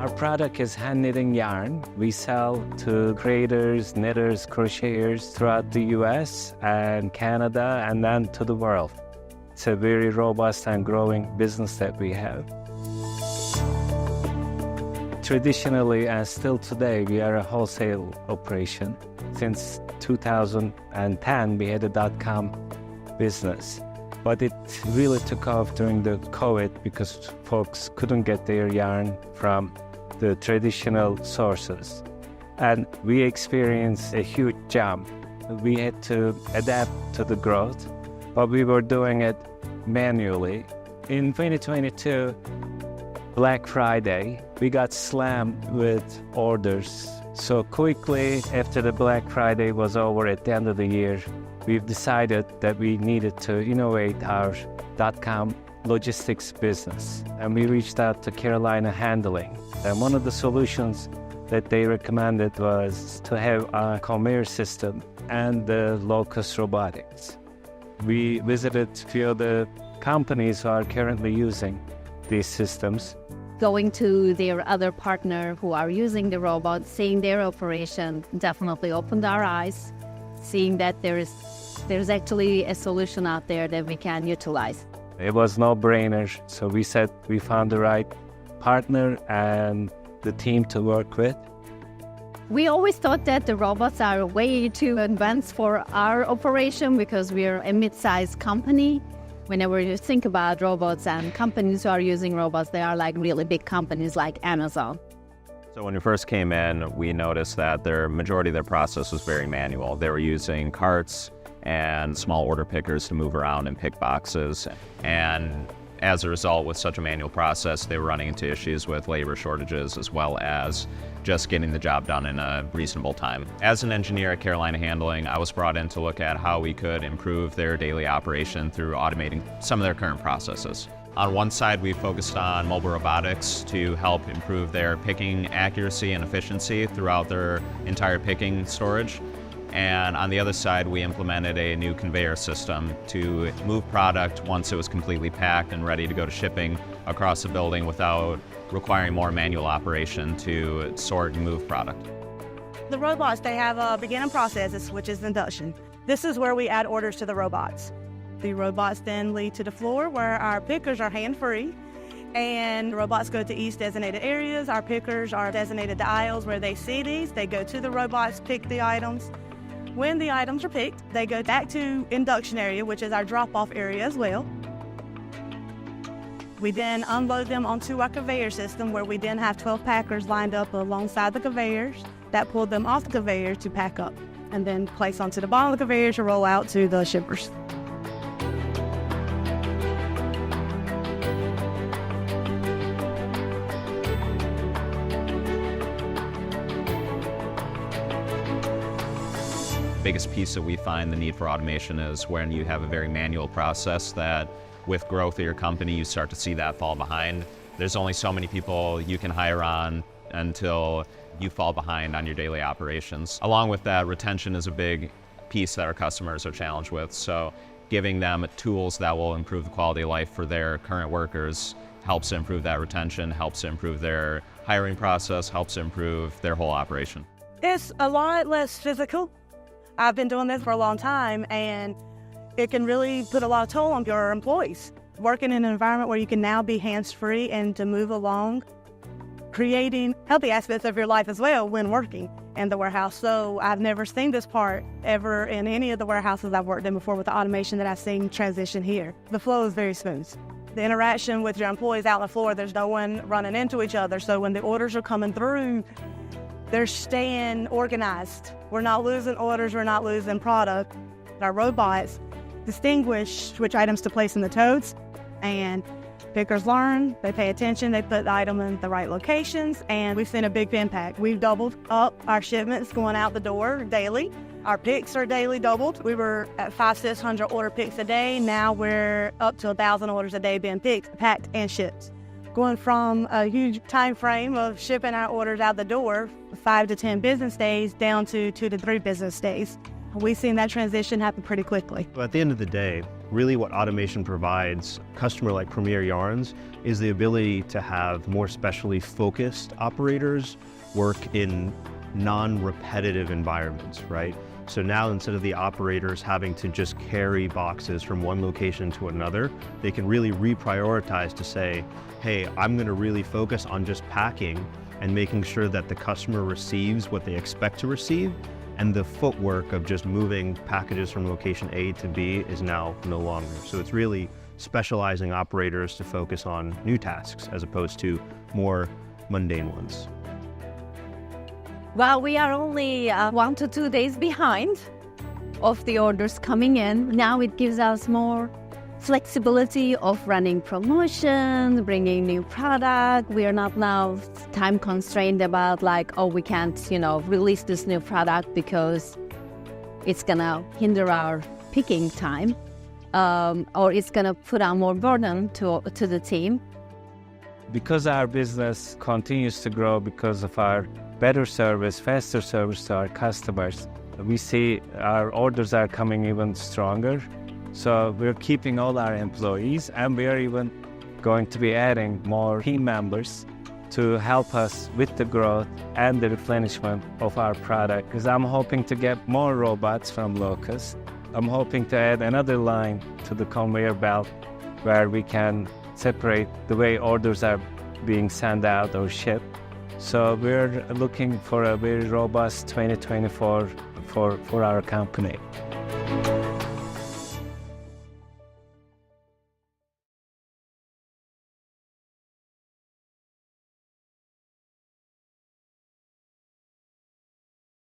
Our product is hand knitting yarn. We sell to creators, knitters, crocheters throughout the US and Canada and then to the world. It's a very robust and growing business that we have. Traditionally and still today, we are a wholesale operation. Since 2010, we had a .com business. But it really took off during the COVID because folks couldn't get their yarn from the traditional sources. And we experienced a huge jump. We had to adapt to the growth, but we were doing it manually. In 2022, Black Friday, we got slammed with orders. So quickly after the Black Friday was over at the end of the year, we've decided that we needed to innovate our .com logistics business. And we reached out to Carolina Handling. And one of the solutions that they recommended was to have a conveyor system and the Locus Robotics. We visited a few of the companies who are currently using these systems. Going to their other partner who are using the robot, seeing their operation definitely opened our eyes, seeing that there's actually a solution out there that we can utilize. It was no-brainer, so we said we found the right partner and the team to work with. We always thought that the robots are way too advanced for our operation because we're a mid-sized company. Whenever you think about robots and companies who are using robots, they are like really big companies like Amazon. So when we first came in, we noticed that their majority of their process was very manual. They were using carts and small order pickers to move around and pick boxes. And as a result, with such a manual process, they were running into issues with labor shortages as well as just getting the job done in a reasonable time. As an engineer at Carolina Handling, I was brought in to look at how we could improve their daily operation through automating some of their current processes. On one side, we focused on mobile robotics to help improve their picking accuracy and efficiency throughout their entire picking storage. And on the other side, we implemented a new conveyor system to move product once it was completely packed and ready to go to shipping across the building without requiring more manual operation to sort and move product. The robots, they have a beginning process, which is induction. This is where we add orders to the robots. The robots then lead to the floor where our pickers are hand-free, and the robots go to each designated areas. Our pickers are designated to aisles where they see these. They go to the robots, pick the items. When the items are picked, they go back to induction area, which is our drop-off area as well. We then unload them onto our conveyor system where we then have 12 packers lined up alongside the conveyors that pull them off the conveyor to pack up and then place onto the bottom of the conveyor to roll out to the shippers. Biggest piece that we find the need for automation is when you have a very manual process that with growth of your company, you start to see that fall behind. There's only so many people you can hire on until you fall behind on your daily operations. Along with that, retention is a big piece that our customers are challenged with. So giving them tools that will improve the quality of life for their current workers helps improve that retention, helps improve their hiring process, helps improve their whole operation. It's a lot less physical. I've been doing this for a long time, and it can really put a lot of toll on your employees. Working in an environment where you can now be hands-free and to move along, creating healthy aspects of your life as well when working in the warehouse. So I've never seen this part ever in any of the warehouses I've worked in before with the automation that I've seen transition here. The flow is very smooth. The interaction with your employees out on the floor, there's no one running into each other. So when the orders are coming through, they're staying organized. We're not losing orders, we're not losing product. Our robots distinguish which items to place in the totes, and pickers learn, they pay attention, they put the item in the right locations, and we've seen a big impact. We've doubled up our shipments going out the door daily. Our picks are daily doubled. We were at 500-600 order picks a day. Now we're up to 1,000 orders a day being picked, packed, and shipped. Going from a huge time frame of shipping our orders out the door, 5 to 10 business days, down to 2 to 3 business days. We've seen that transition happen pretty quickly. Well, at the end of the day, Really what automation provides a customer like Premier Yarns is the ability to have more specially focused operators work in non-repetitive environments, right? So now instead of the operators having to just carry boxes from one location to another, they can really reprioritize to say, hey, I'm gonna really focus on just packing and making sure that the customer receives what they expect to receive, and the footwork of just moving packages from location A to B is now no longer. So it's really specializing operators to focus on new tasks as opposed to more mundane ones. Well, we are only 1 to 2 days behind of the orders coming in. Now it gives us more flexibility of running promotions, bringing new product. We are not now time constrained about like, oh, we can't, release this new product because it's gonna hinder our picking time, or it's gonna put on more burden to the team. Because our business continues to grow because of our better service, faster service to our customers, we see our orders are coming even stronger. So we're keeping all our employees, and we are even going to be adding more team members to help us with the growth and the replenishment of our product. Because I'm hoping to get more robots from Locust. I'm hoping to add another line to the conveyor belt where we can separate the way orders are being sent out or shipped. So we're looking for a very robust 2024 for our company.